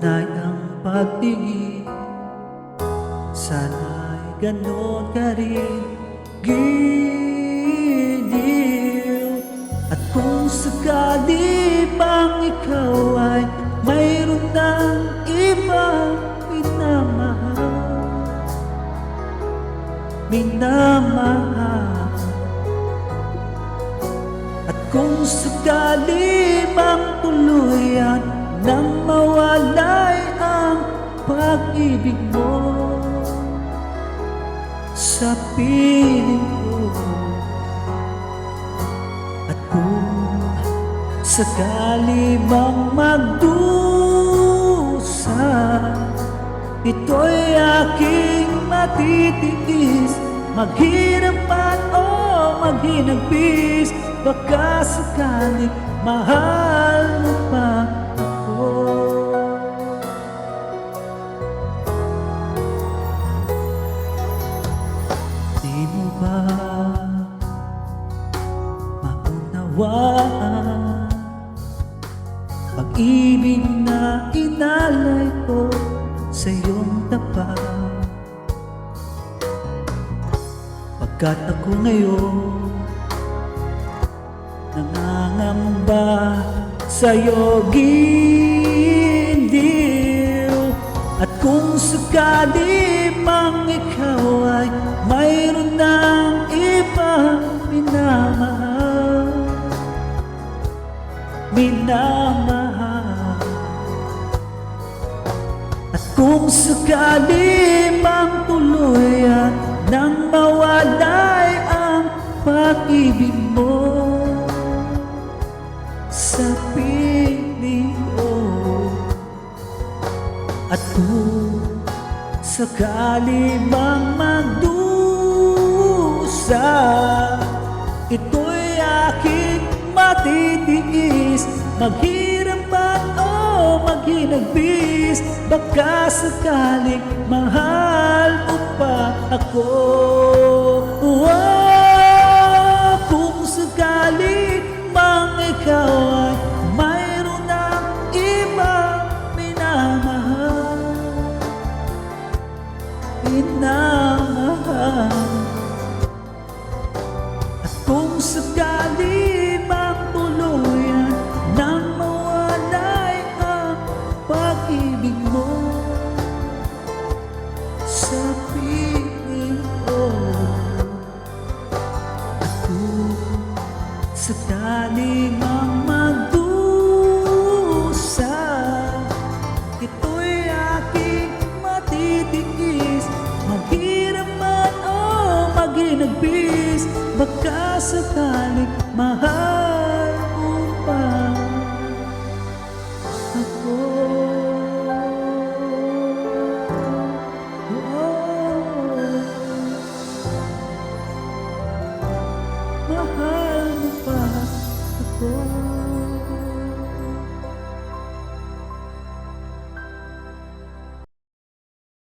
tunay ang pag-ibig. Sana'y ganon ka rin, giliw. At kung sakali bang ikaw ay mayroon ng ibang minamahal, at kung sakali bang tuluyan nang mawalay ang pag-ibig mo sa piling ko, at kung sakali bang magdusa, ito'y aking matitiis, maghirap man o maghinagpis. Baka sakaling mahal mo pa ako. Di mo ba maunawaan pag-ibig na inalay ko sa iyong tapat? Pagkat ako ngayon nangangamba sa'yo, giliw. At kung sakali mang ikaw ay mayroon ng ibang minamahal, at kung sakali mang tuluyan nang mawalay ang pag-ibig mo sa piling ko, at kung sakali mang magdusa, ito'y aking matitiis, maghirap man o maghinagpis. Baka sakaling mahal mo pa ako. Kung sakali mang ikaw ay mayroon ng ibang minamahal, at kung sakali mang tuluyan nang mawalay ang pag-ibig mo sa piling ko, at kung sakali mang magdusa, ito'y aking matitiis, maghirap man o maghinagpis. Baka sakaling mahal